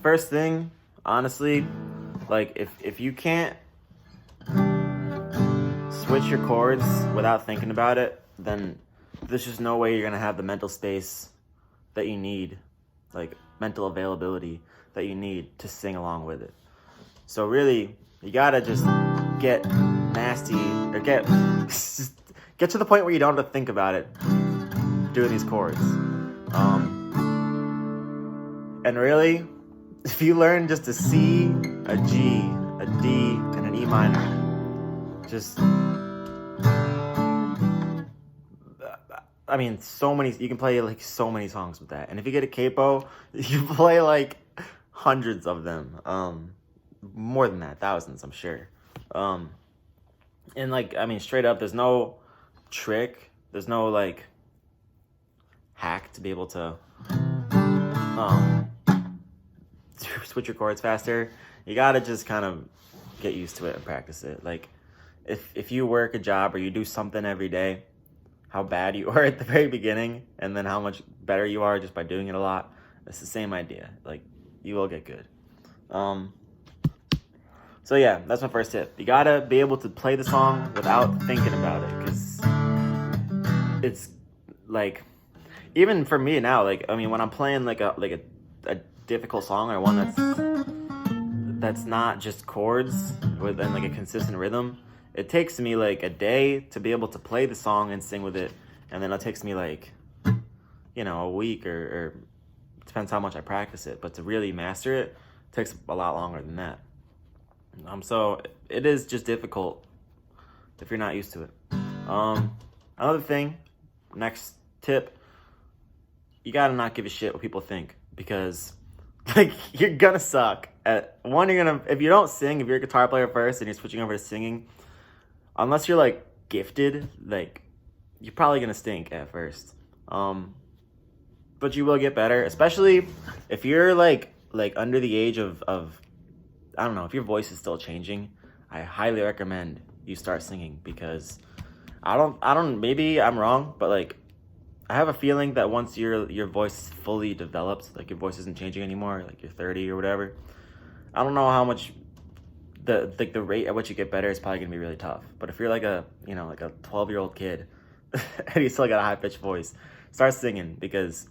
first thing, honestly, like if you can't switch your chords without thinking about it, then there's just no way you're gonna have the mental space that you need, like mental availability that you need to sing along with it. So really, you gotta just get nasty, or get to the point where you don't have to think about it doing these chords. And really, if you learn just a C, a G, a D, and an E minor, I mean, so many, you can play like so many songs with that. And if you get a capo, you play like hundreds of them. More than that, thousands, I'm sure. And like, I mean, straight up, there's no trick, there's no like hack to be able to switch your chords faster. You gotta just kind of get used to it and practice it. Like if you work a job or you do something every day, how bad you are at the very beginning and then how much better you are just by doing it a lot, it's the same idea. Like, you will get good. So yeah, that's my first tip. You gotta be able to play the song without thinking about it, because it's like, even for me now, like, I mean, when I'm playing like a difficult song, or one that's not just chords within like a consistent rhythm, it takes me like a day to be able to play the song and sing with it, and then it takes me like, you know, a week, or depends how much I practice it, but to really master it takes a lot longer than that. So it is just difficult if you're not used to it. Another thing, next tip, you gotta not give a shit what people think, because like, you're gonna suck at one. If you don't sing, if you're a guitar player first and you're switching over to singing, unless you're like gifted, like, you're probably gonna stink at first. But you will get better, especially if you're like under the age of I don't know, if your voice is still changing. I highly recommend you start singing, because I don't, maybe I'm wrong, but like, I have a feeling that once your voice is fully developed, like your voice isn't changing anymore, like you're 30 or whatever, I don't know how much the rate at which you get better is probably gonna be really tough. But if you're like a 12-year-old kid and you still got a high-pitched voice, start singing, because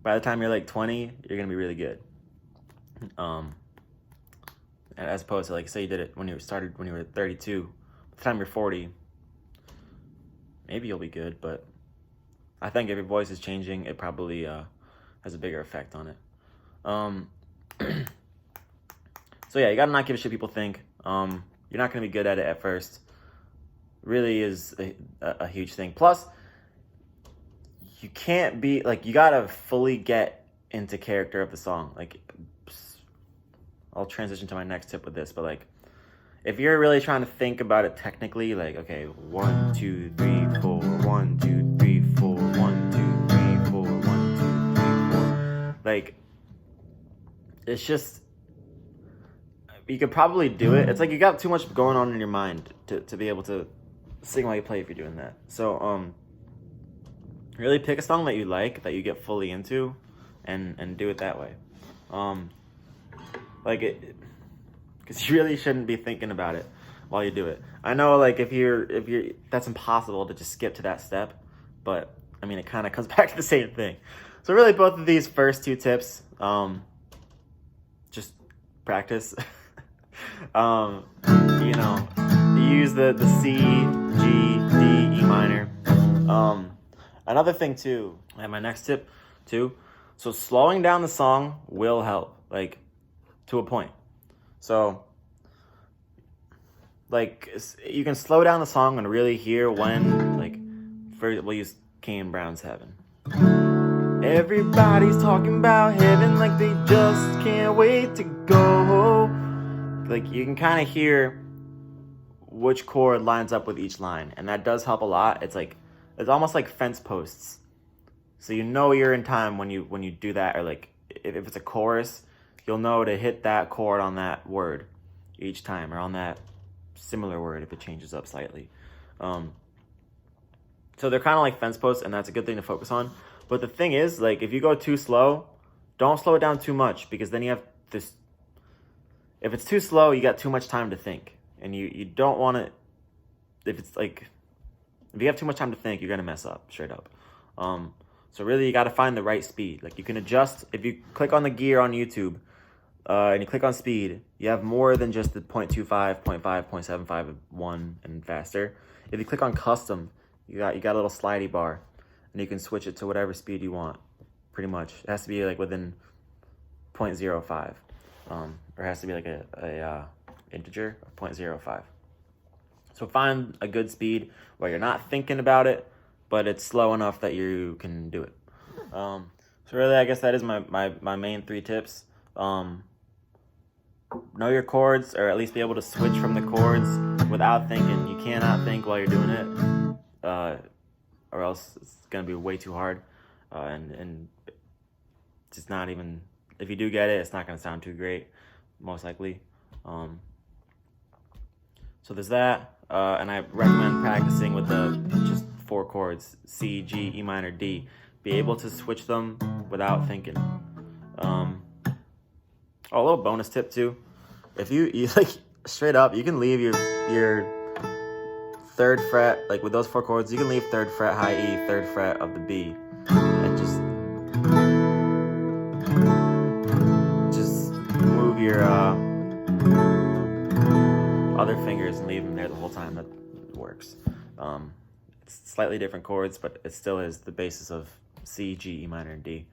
by the time you're like 20, you're gonna be really good. As opposed to, like, say you did it when you were 32, by the time you're 40, maybe you'll be good, but I think if your voice is changing, it probably has a bigger effect on it. So yeah, you gotta not give a shit people think. You're not gonna be good at it at first. Really is a huge thing. Plus, you can't be like, you gotta fully get into character of the song. Like, I'll transition to my next tip with this, but like, if you're really trying to think about it technically, like, okay, 1, 2, 3, 4, 1, 2, 3, 4, 1, 2, 3, 4, 1, 2, 3, 4. Like, it's just, you could probably do it. It's like you got too much going on in your mind to be able to sing while you play if you're doing that. So, really pick a song that you like, that you get fully into, and do it that way. Like, it, because you really shouldn't be thinking about it while you do it. I know, like, if you're that's impossible to just skip to that step, but I mean, it kind of comes back to the same thing. So really, both of these first two tips, just practice. You know, use the C, G, D, E minor. Another thing too, and my next tip too, so slowing down the song will help, like, to a point. So, like, you can slow down the song and really hear when, like, we'll use Kane Brown's Heaven. Everybody's talking about heaven like they just can't wait to go. Like, you can kind of hear which chord lines up with each line, and that does help a lot. It's like, it's almost like fence posts. So you know you're in time when you do that, or like, if it's a chorus, you'll know to hit that chord on that word each time, or on that similar word if it changes up slightly. So they're kind of like fence posts, and that's a good thing to focus on. But the thing is, like, if you go too slow, don't slow it down too much, because then you have this, if it's too slow, you got too much time to think, and you don't want to. If it's like, if you have too much time to think, you're gonna mess up straight up. So really, you got to find the right speed. Like, you can adjust if you click on the gear on YouTube, and you click on speed. You have more than just the 0.25, 0.5, 0.75, 1, and faster. If you click on custom, you got a little slidey bar, and you can switch it to whatever speed you want. Pretty much, it has to be like within 0.05, or it has to be like a integer of 0.05. So find a good speed where you're not thinking about it, but it's slow enough that you can do it. So really, I guess that is my main 3 tips. Know your chords, or at least be able to switch from the chords without thinking. You cannot think while you're doing it, or else it's gonna be way too hard, and it's not even. If you do get it, it's not gonna sound too great, most likely. So there's that, and I recommend practicing with the just 4 chords: C, G, E minor, D. Be able to switch them without thinking. Oh, a little bonus tip too. If you like straight up, you can leave your 3rd fret, like with those 4 chords, you can leave 3rd fret high E, 3rd fret of the B, and just move your other fingers and leave them there the whole time. That works. It's slightly different chords, but it still is the basis of C, G, E minor, and D.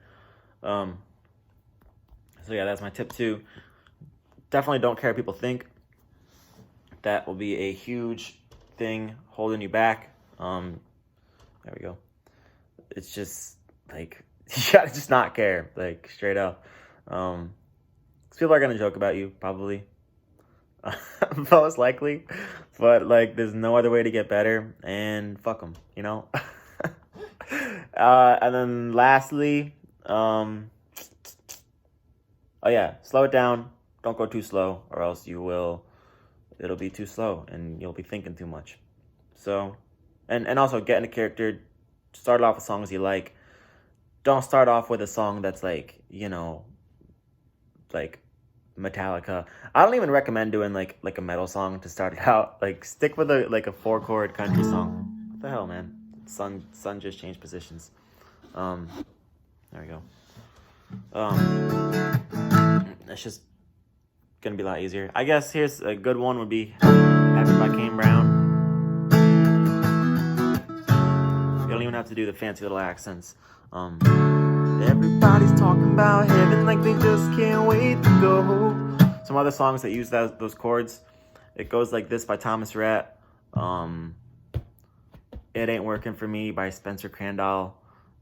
So yeah, that's my tip 2. Definitely don't care what people think. That will be a huge thing holding you back. There we go. It's just like, you gotta just not care, like straight up. 'Cause people are gonna joke about you, probably. Most likely. But like, there's no other way to get better, and fuck them, you know? And then lastly, oh yeah, slow it down. Don't go too slow, or else it'll be too slow and you'll be thinking too much. So, and also get in a character. Start off with songs you like. Don't start off with a song that's like, you know, like Metallica. I don't even recommend doing like a metal song to start it out. Like, stick with a 4-chord country song. What the hell, man? Sun just changed positions. There we go. It's just gonna be a lot easier. I guess here's a good one would be Happy by Kane Brown. You don't even have to do the fancy little accents. Everybody's talking about heaven like they just can't wait to go. Some other songs that use those chords. It Goes Like This by Thomas Rhett. It Ain't Working For Me by Spencer Crandall.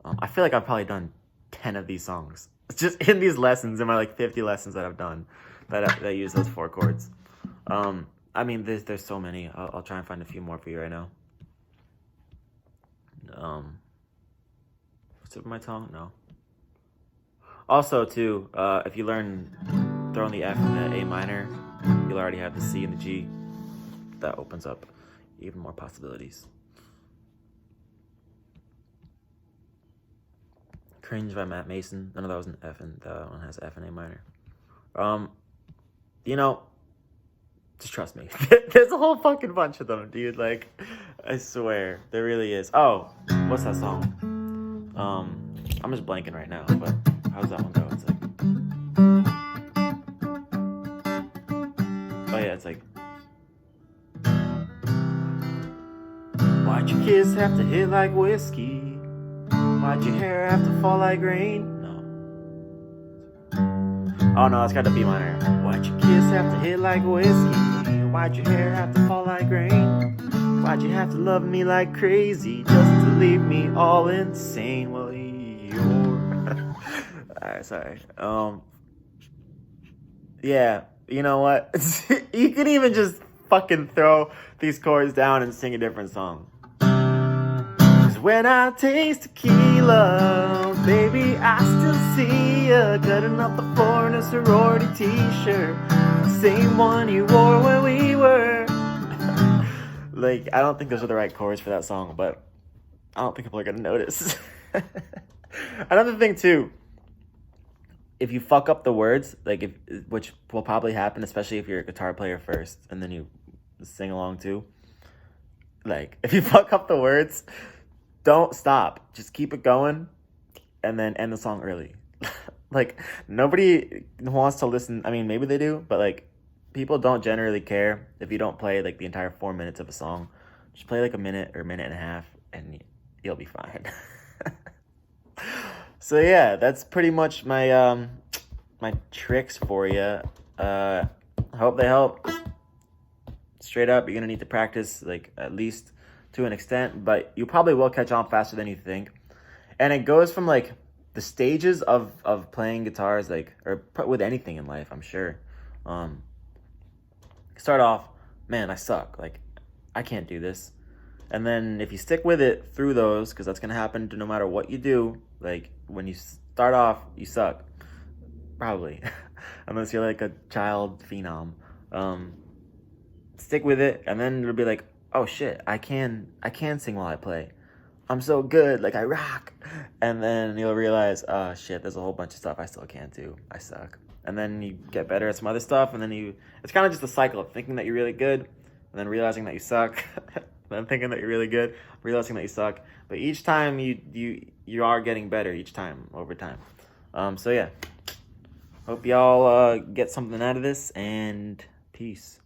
I feel like I've probably done 10 of these songs. Just in these lessons, in my like 50 lessons that I've done that use those 4 chords. I mean, there's so many. I'll try and find a few more for you right now. Tip of my tongue? No. Also, too, if you learn throwing the F in the A minor, you'll already have the C and the G. That opens up even more possibilities. Cringe by Matt Mason. None of that was an F, and that one has F and A minor. You know, just trust me. There's a whole fucking bunch of them, dude. Like, I swear, there really is. Oh, what's that song? I'm just blanking right now, but how does that one go? It's like, oh yeah, it's like, why'd your kiss have to hit like whiskey? Why'd your hair have to fall like rain? No. Oh no, it's got to be minor. Why'd your kiss have to hit like whiskey? Why'd your hair have to fall like rain? Why'd you have to love me like crazy just to leave me all insane? Well, alright, sorry. Yeah, you know what? You can even just fucking throw these chords down and sing a different song. 'Cause when I taste tequila, baby, I still see ya cutting up the floor in a sorority t-shirt, same one you wore when we were. Like, I don't think those are the right chords for that song, but I don't think people are gonna notice. Another thing too, if you fuck up the words, like which will probably happen, especially if you're a guitar player first and then you sing along too. Like if you fuck up the words, don't stop. Just keep it going and then end the song early. Like nobody wants to listen. I mean, maybe they do, but like people don't generally care if you don't play like the entire 4 minutes of a song. Just play like a minute or a minute and a half and you'll be fine. So yeah, that's pretty much my my tricks for you. Hope they help. Straight up, you're gonna need to practice like at least to an extent, but you probably will catch on faster than you think. And it goes from like the stages of playing guitars, like or with anything in life, I'm sure. Start off, man, I suck. Like I can't do this. And then if you stick with it through those, because that's gonna happen to no matter what you do. Like when you start off, you suck, probably, unless you're like a child phenom. Stick with it, and then it'll be like, oh shit, I can sing while I play. I'm so good, like I rock. And then you'll realize, oh shit, there's a whole bunch of stuff I still can't do. I suck. And then you get better at some other stuff, and then it's kind of just a cycle of thinking that you're really good, and then realizing that you suck, then thinking that you're really good, realizing that you suck. But each time you are getting better each time, over time. So yeah, hope y'all get something out of this, and peace.